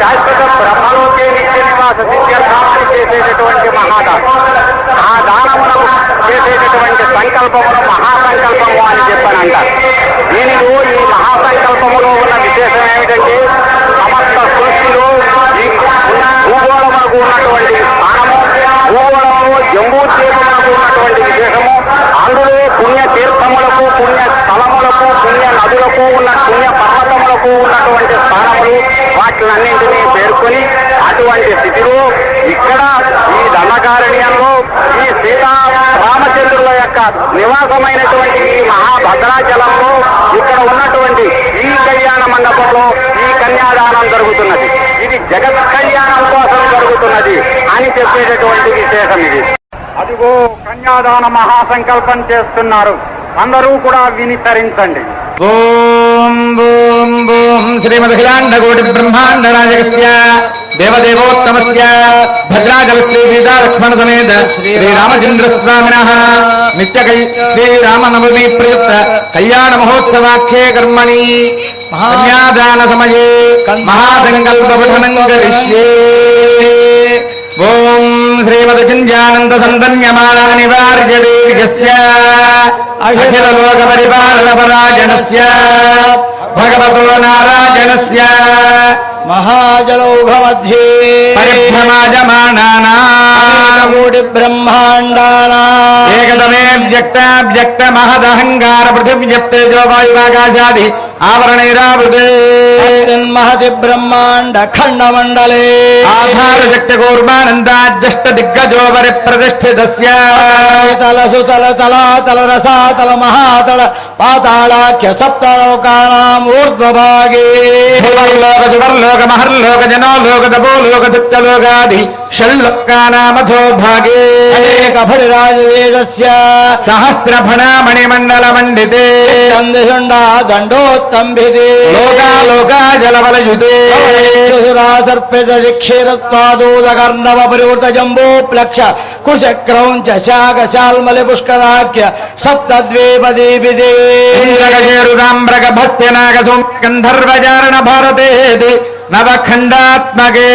శాశ్వత బ్రహ్మలోకే నిత్య నివాస సిద్ధ్యర్థాన్ని చేసేటటువంటి మహాదానం. ఆ దానమునకు చేసేటటువంటి సంకల్పమును మహాసంకల్పము అని చెప్పానంటారు. దీనిలో ఈ మహాసంకల్పములో ఉన్న విశేషం ఏమిటంటే సమస్త సృష్టిలో ఈ భూగోళమునకు ఉన్నటువంటి స్థానము, భూగోళంలో జంబూద్వీపమునకు ఉన్నటువంటి విశేషము, అందులో పుణ్య తీర్థములకు, పుణ్య స్థలములకు, పుణ్య నదులకు ఉన్న పుణ్య పర్వతములకు ఉన్నటువంటి స్థానములు, వాటిలన్నింటినీ పేర్కొని అటువంటి స్థితిలో ఇక్కడ ఈ దండకారణ్యంలో ఈ సీతారామచంద్రుల యొక్క నివాసమైనటువంటి ఈ మహాభద్రాచలంలో ఇక్కడ ఉన్నటువంటి ఈ కళ్యాణ మండపంలో ఈ కన్యాదానం జరుగుతున్నది. ఇది జగత్ కళ్యాణం కోసం జరుగుతున్నది అని చెప్పేటటువంటి విశేషం ఇది. అదిగో కన్యాదాన మహాసంకల్పం చేస్తున్నారు. అందరూ కూడా విని తరించండి. ఓం ఓం ఓం శ్రీమదఖిలాండకోటి బ్రహ్మాండ నాయకస్య దేవదేవోత్తమస్య భద్రాచలశ్రీ సీతా లక్ష్మణ సమేత శ్రీరామచంద్ర స్వామినః నిత్య శ్రీరామనవమి ప్రయుక్త కళ్యాణ మహోత్సవాఖ్యే కర్మణి కన్యాదాన సమయే మహాసంకల్ప పఠనం కరిష్యే. ఓం శ్రీమదచింద్యానంద సందన్యమాన నివార్య వీర్యస్య అఖిల లోక పరిపాలన పరాజనస్య భగవతో నారాయణస్య మహాజలౌఘమధ్యే పరిభ్రమాజమానానామూఢి బ్రహ్మాండానా ఏకతమే వ్యక్త మహదహంగార పృథివ్యప్తేజో వాయువాకాశాది ఆవరణైరావృతే మహతి బ్రహ్మాండ ఖండమండలే ఆధార శక్తి కూర్మానందాజ్యష్ట దిగ్గజోపరి ప్రతిష్ఠితస్య తలసు తల తలాతల రసాతల మహాతల పాతాళాఖ్య సప్తలోకానాం ఊర్ధ్వభాగే భువర్లోక జువర్లోక మహర్లోక జనోలోక తపోలోక దిత్యలోకాది షల్లోకానామథో భాగే అనేక ఫలిరాజదేశస్య సహస్రఫణామణిమండల మండితే చందశుండా దండోత్తంభితే లోకాలోకాజలవలయుతే సర్పిత క్షీరత్వాదోదకర్ణవ పరివృత జంబో ప్లక్ష కుశక్రౌంచ శాకశాల్మలి పుష్కరాఖ్య సప్తద్వేపదీపిదే గంధర్వచారణ భారతేది నవఖండాత్మకే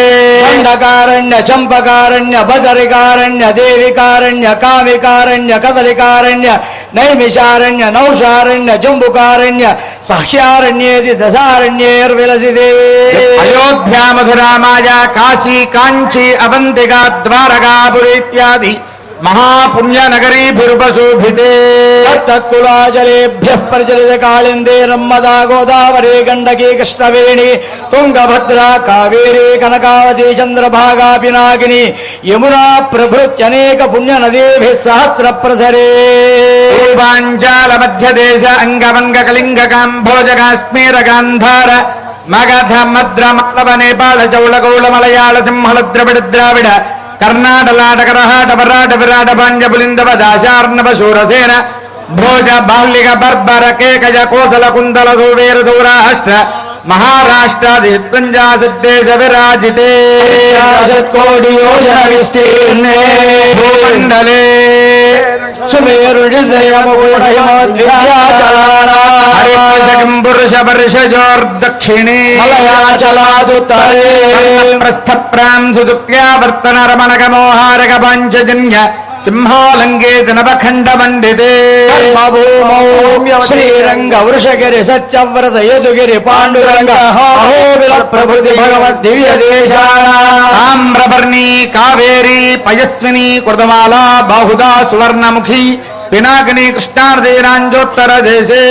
ఖండకారణ్య చంపకారణ్య బదరికారణ్య దేవికారణ్య కామికారణ్య కదలికారణ్య నైమిషారణ్య నౌషారణ్య జంబుకారణ్య సహ్యారణ్యేది దశారణ్యేర్విలసిదే అయోధ్యా మధురా మాయా కాశీ కాంచీ అవంతికా ద్వారకాపురి ఇత్యాది మహాపుణ్యనగరీభిరుపశోభితే తత్కులాజలేభ్య ప్రచలిత కాళిందే నర్మదా గోదావరి గండకీ కృష్ణవేణి తుంగభద్రా కావేరీ కనకావతి చంద్రభాగా పినాకిని యమునా ప్రభృత్యనేక పుణ్యనదీభిः సహస్ర ప్రసరే పూర్వాంచాల మధ్యదేశ అంగవంగ కళింగ కాంభోజ కాశ్మీర గాంధార మగధ మద్ర మాలవ నేపాళ చౌళ గౌళ మలయాళ సింహళ ద్రవిడ ద్రావిడ కర్ణాటలాట కరహాట వరాట విరాట పాండ్య పులిందవ దాశార్ణవ శూరసేన భోజ బాల్లిక బర్బర కేకజ కోసల కుందల సౌవేర సౌరాష్ట్ర మహారాష్ట్రాది పంచాశద్దేశ విరాజితే కోటి యోజన విస్తీర్ణే భూమండలే పురుష వర్షజోర్దక్షిణే మలయాచలాదుత్తరే ప్రస్థ ప్రాంసుదుప్యావర్తన రమణక మోహారక పంచజన్య సింహాలంకేత నవఖండ మండితే భూమౌ శ్రీరంగ వృషగిరి సత్యవ్రత యదుగిరి పాండురంగ అహోబిల ప్రభృతి భగవద్ దివ్య తామ్రపర్ణీ కావేరీ పయస్విని కృతమాలా బాహుదా సువర్ణముఖి పినాకిని కృష్ణార్ధీరాంజోత్తర దేశే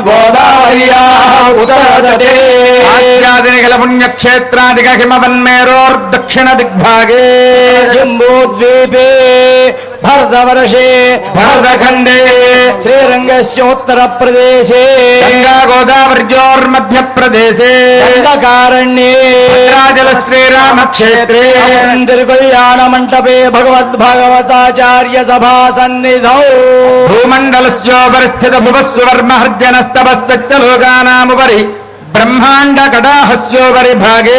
గోదావరియా ఉత్తరతటే ఆద్యాదినికల పుణ్యక్షేత్రాదిక హిమవన్మేరోర్దక్షిణ దిగ్భాగే జంబూద్వీపే భరతవర్షే భరతఖండే శ్రీరంగస్యోత్తర ప్రదేశే గంగా గోదావర్యోర్మధ్య ప్రదేశే దండకారణ్యే భద్రాచల శ్రీరామక్షేత్రే కళ్యాణ మంటపే భగవద్భాగవతాచార్య సభా సన్నిధౌ భూమండలస్యోపరిస్థిత భువస్సు వర్మహర్జనస్తపశ్చలోకానాముపరి బ్రహ్మాండ కటాహస్యోపరి భాగే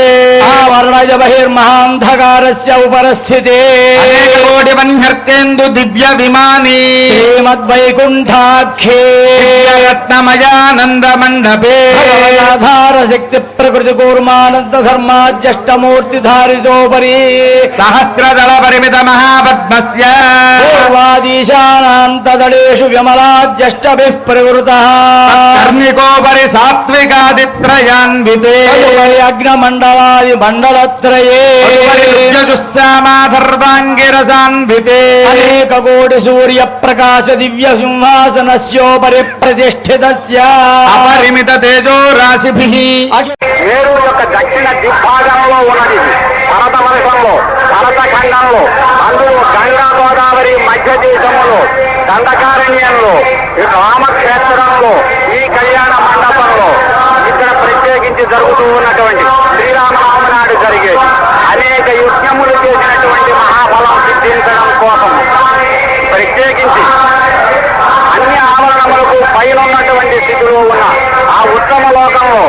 ఆవర్ణజ బహిర్మహాంధకారస్య ఉపరస్థితే అనేక కోటి వన్యర్కేందు దివ్య విమాని శ్రీమద్వైకుంఠాఖ్యే రత్నమయానంద మండపే భగవదాధార శక్తి ప్రకృతి కూర్మానంద ధర్మాజ్యష్టమూర్తి ధారితోపరి సహస్రదళ పరిమిత మహాపద్మస్య పూర్వాదీశానాంతదళేషు విమలాజ్యష్టభిః ప్రవృతః కర్ణికోపరి సాత్వికాదిత్రయాన్వితే అగ్నమండలాది మండలత్రయే దుస్సామాధర్వాంగిరసాన్వితే అనేక కోటి సూర్య ప్రకాశ దివ్య సింహాసనస్యోపరి ప్రతిష్ఠితస్య అపరిమిత తేజో రాశిభిః మేరు యొక్క దక్షిణ దిగ్భాగంలో ఉన్నది ఇది. భరత వర్షంలో భరతఖండంలో అందులో గంగా గోదావరి మధ్య దేశంలో దండకారణ్యంలో ఈ రామక్షేత్రంలో ఈ కళ్యాణ మండపంలో ఇక్కడ ప్రత్యేకించి జరుగుతూ ఉన్నటువంటి శ్రీరామనవమి నాడు జరిగేది అనేక యజ్ఞములు చేసినటువంటి మహాఫలం సిద్ధించడం కోసం ప్రత్యేకించి అన్ని ఆవరణములకు పైన ఉన్నటువంటి స్థితిలో ఉన్న ఆ ఉత్తమ లోకంలో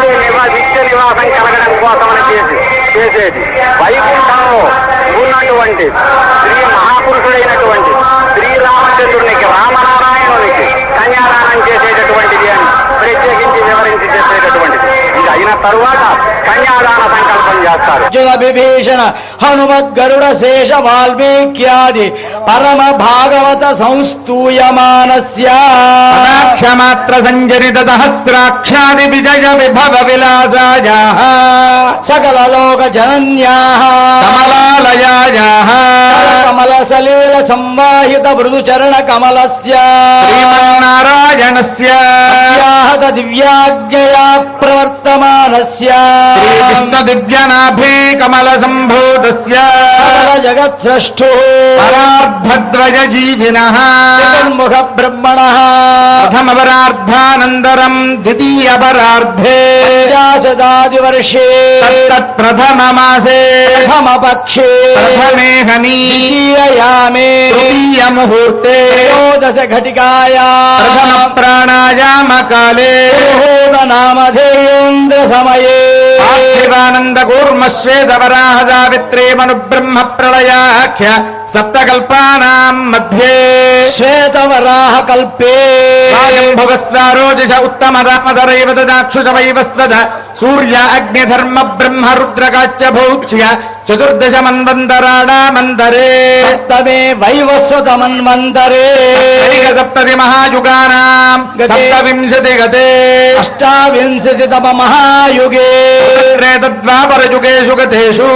ఉండే నిత్య నివాసం కలగడం కోసమని చేసేది వైకుంఠంలో ఉన్నటువంటి శ్రీ మహాపురుషుడైనటువంటి శ్రీరామచంద్రునికి రామనారాయణునికి కన్యాదానం చేసేటటువంటిది అని ప్రత్యేకించి వివరించి చేసేటటువంటిది ఇది అయిన తరువాత కన్యాదాన సంకల్పం చేస్తారు అర్జున విభీషణ హనుమద్ గరుడ శేష వాల్మీక్యాది పరమ భాగవత సంస్తూయమానస్య క్షమాత్ర సంజరిత సహస్రాక్షాది విజయ విభవ విలాసాయాః సకల లోక జనన్యాః కమలాలయాయాః కమల సలీల సంవాహిత మృదు చరణ కమలస్య శ్రీమన్నారాయణస్య వ్యాహత దివ్యాజ్ఞయా ప్రవర్తమానస్య శ్రీకృష్ణ దివ్యనాభే కమల సంభూతస్య సకల జగత్స్రష్టు పరార్ధద్వయ జీవినః చతుర్ముఖ బ్రహ్మణః ప్రథమపరార్ధానంతరం ద్వితీయపరార్ధే పञ्चाशदादि वर्षे తత్ప్రథమమాసే प्रथमपक्षे ప్రథమేహని द्वितीययामे తృతీయముహూర్తే त्रयोदश घटिकाया ప్రథమ ప్రాణాయామ కాలే नामधेयेन्द्र समये పార్థివానంద కూర్మ శ్వేత వరాహ సావిత్రే మను బ్రహ్మ ప్రళయాఖ్య సప్తకల్పానాం మధ్యే श्वेतवराह कल्पे స్వారోజిష ఉత్తమ రామధరైవ దాక్షుష వైవస్వద సూర్య అగ్నిధర్మ బ్రహ్మ రుద్రకాచ్య భౌక్ష్య చతుర్దశ మన్వంతరాణామంతరే सप्तमे वैवस्वतमन्वन्तरे సప్తతి మహాయుగానాం సప్తవింశతి గతే अष्टाविंशतितम महायुगे త్రేతద్వాపరయుగేషు గతేషు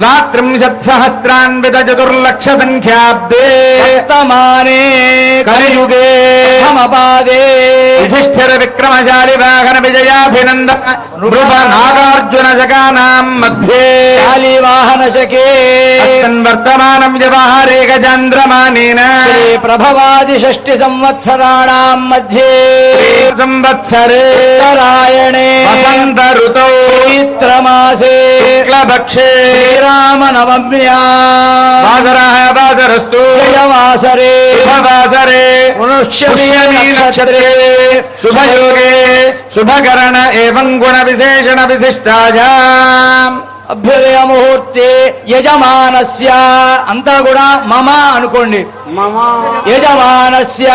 ద్వాత్రింశత్ సహస్రాన్విత చతుర్లక్ష సంఖ్యాబ్దే वर्तमाने కలియుగే प्रथमपादे యుధిష్ఠిర విక్రమశాలి వాహన విజయాభినంద నృప నాగార్జున జగానాం మధ్యే शालिवाहनशके వర్తమానం వ్యవహారే గజాంద్రమానేన श्री प्रभवादि षष्टि संवत्सराणाम् मध्ये సంవత్సరే उत्तरायणे వసంత ఋతౌ चैत्रमासे శుక్లపక్షే श्रीरामनवम्या వాసరస్తు जयवासरे శుభవాసరే पुष्यमी नक्षत्रे శుభయోగే శుభకరణ ఏవం గుణ విశేషణ విశిష్టాయాం అభ్యుదయ ముహూర్తే యజమానస్య అంతా కూడా మమ అనుకోండి యజమానస్య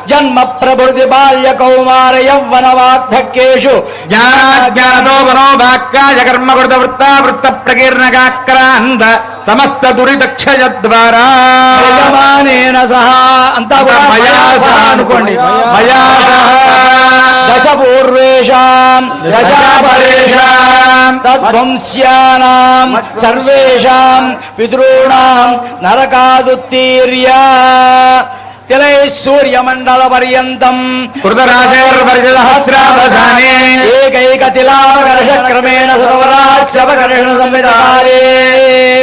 జన్మ ప్రభృతి బాల్య కౌమార యవ్వన వార్ధక్యేషు జ్ఞానాజ్ఞానతో మనోవాక్కాయ కర్మకృత వృత్త ప్రకీర్ణకాక్రాంత సమస్త దురితక్షయ ద్వారా యజమానేన సహా అంతా కూడా మయా సహ అనుకోండి మయా దశ పూర్వేషాం దశాపరేషాం తద్వంశ్యానాం సర్వేషాం పితॄణాం నరకాదుత్తీర్య తిలై సూర్యమండల పర్యంతం కృతరాశేర్వర్షసహస్రావసానే ఏకైక తిలావకర్ష క్రమేణ సర్వరాశ్రవకర్షణ సంవిధాలే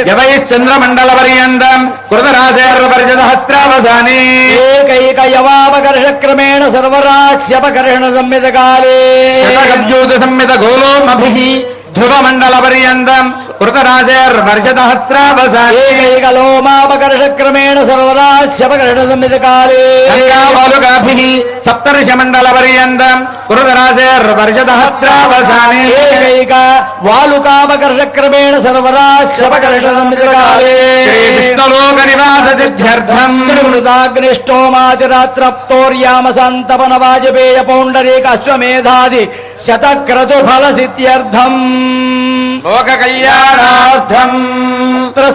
యవైశ్చంద్రమండల పర్యంతం కృతరాశేర్వర్షసహస్రావసానే ఏకైక యవావకర్ష క్రమేణ సర్వరాశ్యపకర్షణ సంవిధకాలే శతగవ్యూత సంమిత గోలోమభిః ధ్రువమండల పర్యంతం కృతరాజేర్వర్షదహస్రావసానే ఏకైకలోమాపకర్షక్రమేణ సర్వరాశ్యపకర్ష సంహితకాలే గంగావాలుకాభిః సప్తర్షిమండల పర్యంతం కృతరాజేర్వర్షదహస్రావసానే ఏకైక వాలుకాపకర్షక్రమేణ సర్వరాశ్యపకర్ష సంహితకాలే విష్ణులోక నివాస సిద్ధ్యర్థం త్రివృతాగ్నిష్టోమాతిరాత్రప్తోర్యామ సంతపన వాజపేయ పౌండరీక అశ్వమేధాది శతక్రతు ఫల సిద్ధ్యర్థం లోక కళ్యాణార్థం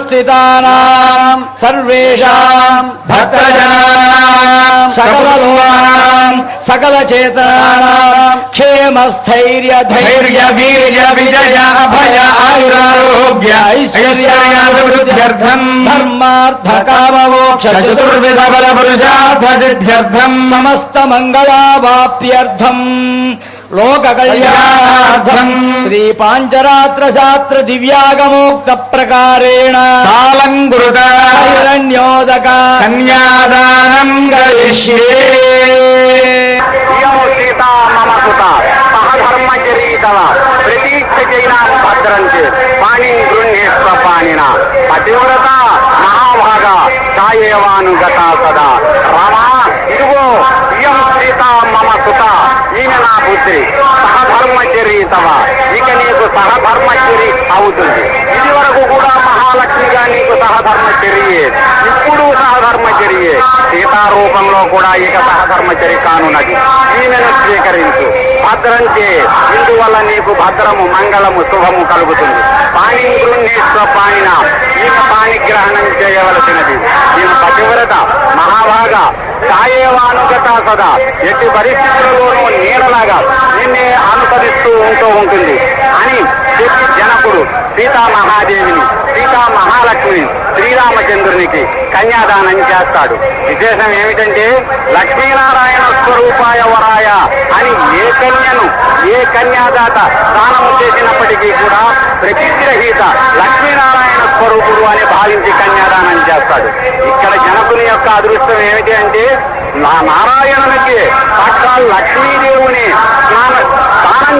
స్థితానాం సర్వేషాం భక్తజనానాం సకలలోకానాం సకలచేతనానాం క్షేమస్థైర్య ధైర్య వీర్య విజయ అభయ ఆయురారోగ్య ఐశ్వర్యాభివృద్ధ్యర్థం ధర్మార్థ కామమోక్ష చతుర్విధ బల పురుషార్థ సిద్ధ్యర్థం సమస్త మంగళావాప్యర్థం లోక కళ్యాణార్థం శ్రీ పాంచరాత్ర శాస్త్ర దివ్యాగమోక్త ప్రకారేణ కాలంకృత హిరణ్యోదక కన్యాదానం కరిష్యే ఇయం సీతా మమ సుత సహధర్మచరీతవ ప్రతీక్ష చైనాం భద్రంచే పాణిం గృహ్ణేష్వ పాణిన పతివ్రత మహాభాగ సాయేవానుగత సదా రామా ఇదిగో ఇయం సీతా మమ సుత ఈమె నా పుత్రి సహధర్మచరీతవ ఇక నీకు సహధర్మచరి అవుతుంది ఇది వరకు కూడా మహాలక్ష్మిగా నీకు సహధర్మచర్యే ఇప్పుడు సహధర్మచర్యే సీతారూపంలో కూడా ఇక సహధర్మచరి కానున్నది ఈమెను స్వీకరించు భద్రంచే ఇందువల్ల నీకు భద్రము మంగళము శుభము కలుగుతుంది పాణి గృహ్ణేశ్వ పాణిన ఈమె పాణిగ్రహణం చేయవలసినది ఈమె పతివ్రత మహాభాగ సాయేవానుగత సదా ఎట్టి పరిస్థితులలోనూ నీడలాగా నిన్నే అనుసరిస్తూ ఉంటుంది అని చెప్పి జనకుడు సీతామహాదేవిని సీతామహాలక్ష్మిని శ్రీరామచంద్రునికి కన్యాదానం చేస్తాడు. విశేషం ఏమిటంటే లక్ష్మీనారాయణ స్వరూపాయ వరాయ అని ఏ కన్యను ఏ కన్యాదాత దానం చేసినప్పటికీ కూడా ప్రతిగ్రహీత లక్ష్మీనారాయణ స్వరూపుడు అని భావించి కన్యాదానం చేస్తాడు. ఇక్కడ జనకుని యొక్క అదృష్టం ఏమిటి అంటే నారాయణునికి సాక్షాత్ లక్ష్మీదేవుని స్నానం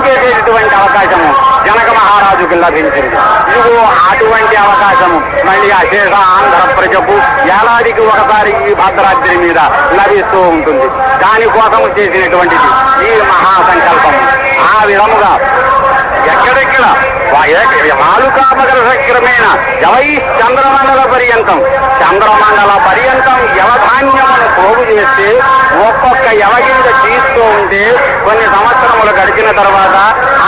చేసేటటువంటి అవకాశము జనక మహారాజుకి లభించింది. ఇదిగో అటువంటి అవకాశము మళ్ళీ అశేష ఆంధ్ర ప్రజకు ఏడాదికి ఒకసారి ఈ భద్రాద్రి మీద లభిస్తూ ఉంటుంది. దానికోసము చేసినటువంటిది ఈ మహాసంకల్పము. ఆ విధముగా ఎక్కడెక్కడ మాలుకాపగ్రహక్రమేణ యవై చంద్రమండల పర్యంతం చంద్రమండల పర్యంతం యవధాన్యమును పోగు చేస్తే ఒక్కొక్క యవగింజ తీస్తూ ఉంటే కొన్ని సంవత్సరములు గడిచిన తర్వాత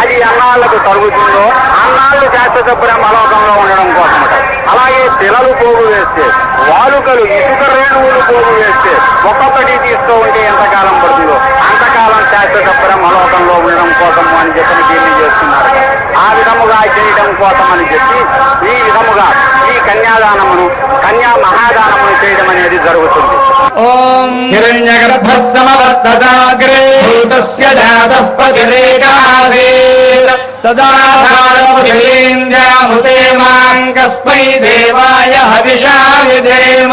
అది ఎన్నాళ్లకు తరుగుతుందో అన్నాళ్ళు శాశ్వత బ్రహ్మలోకంలో ఉండడం కోసమట. అలాగే శిలలు పోగు వేస్తే వాలుకలు ఇసుక రేణువులు పోగు వేస్తే ఒక్కొక్కటి తీస్తూ ఉంటే ఎంతకాలం పడుతుందో అంతకాలం శాశ్వత బ్రహ్మలోకంలో ఉండడం కోసము అని చెప్పి దీన్ని చేస్తున్నారు. ఆ విధముగా చేయడం కోసం అని చెప్పి ఈ విధముగా ఈ కన్యాదానమును కన్యా మహాదానమును చేయడం అనేది జరుగుతుంది. ఓం హిరణ్యగర్భస్తమవర్తదాగ్రే భూతస్య జాతః పతిరేకాసీత్ సదాముతే మాం కస్మై దేవాయ హవిషా విధేమ.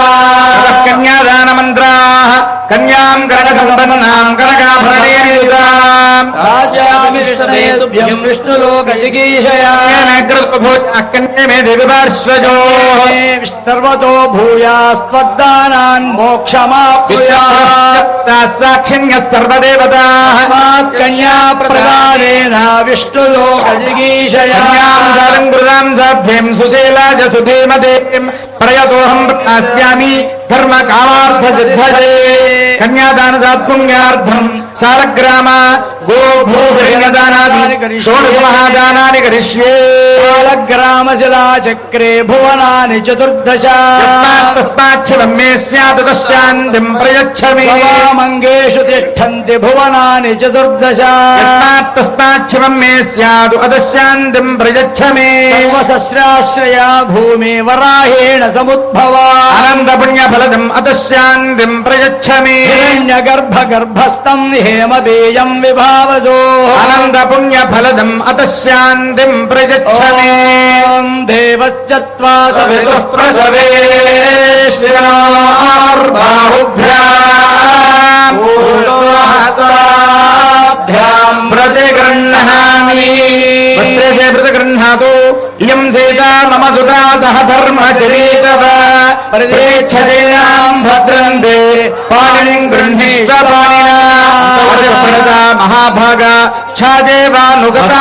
కన్యాదానమంత్రాః కన్యాం కనకసంపన్నాం కనకాభరణేయుతాం రాజ్యామిష్టనేతుభ్యం విష్ణులోకజిగీషయా కన్యమే దేవి పార్శ్వజో సర్వతో భూయాస్త్వద్దానాన్ మోక్షమాప్నుయాత్ సాక్షిణ్యः సర్వదేవతాః కన్యా ప్రదానేన విష్ణులోకజిగీషయా కృతాం సాధ్యం సుశీలాజ సుధీమతేం ప్రయతోహం ప్రదాస్యామి ధర్మ కామార్థ సిద్ధయే. కన్యాదాన సాత్పుణ్యార్థం సాలగ్రామ గో భూదానాది షోడశ మహాదానాని కరిష్యే. గ్రామశిలాచక్రే భువనాని చతుర్దశ తస్మాచ్చివం మే స్యాత్ తస్యాంతిం ప్రయచ్చమి. మంగేషు తిష్టంతి భువనాని చతుర్దశ తస్మాచ్చివం మే స్యాదు అదశాంతిం ప్రయచ్చమి. సర్వసహస్రాశ్రయా భూమి వరాహేణ సముద్భవా అనంత పుణ్యఫలదం అదశాంతిం ప్రయచ్చమి. గర్భస్థం హేమబేయం విభావజో అనంత పుణ్యఫలదం అతశాంతిం ప్రయచ్చమి. దేవశ్చత్వా సవితుః ప్రసవేశ్వరార్బాహుభ్యాం ఊర్ధ్వహస్తాభ్యాం ప్రతిగృహ్ణామి. వస్త్రే ప్రతిగృహ్ణ సుతా సహ ధర్మచరీతవ పరిదేక్షజేయాం భద్రంతే పాణిం గృహ్ణీష్వ పాణినా మహాభాగ ఛాదేవానుగతా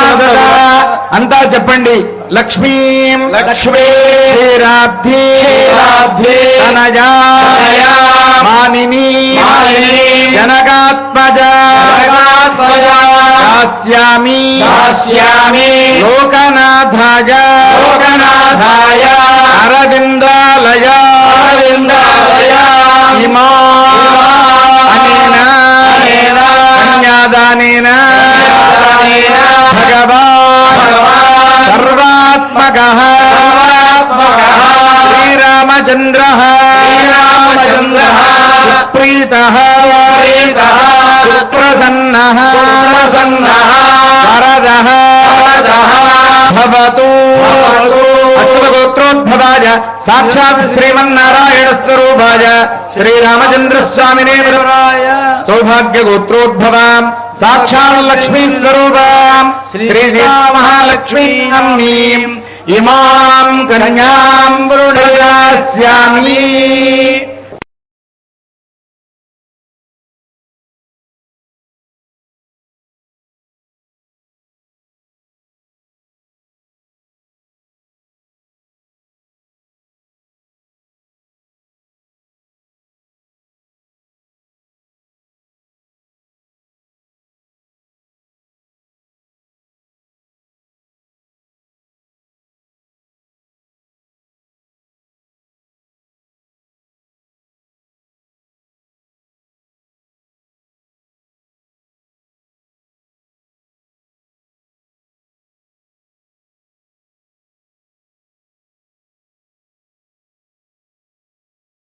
అంతా చెప్పండి. లక్ష్మీం లక్ష్మీ క్షీరాబ్ధి తనయా మానిని జనకాత్మజ దాస్యామి లోకనాథాయ అరవిందాలయ ఇమా కన్యాదానేన భగవాన్ సర్వాత్మకః శ్రీరామచంద్రః సుప్రీతః సుప్రసన్నః వరదః భవతు. అచ్యుతగోత్రోద్భవాయ సాక్షాత్ శ్రీమన్నారాయణ స్వరూపాయ శ్రీరామచంద్రస్వామినే సౌభాగ్యగోత్రోద్భవాం సాక్షాత్ లక్ష్మీ స్వరూపాం శ్రీ సీతామహాలక్ష్మీ అమ్మీం ఇమాం కన్యాం వృణయాస్యామి.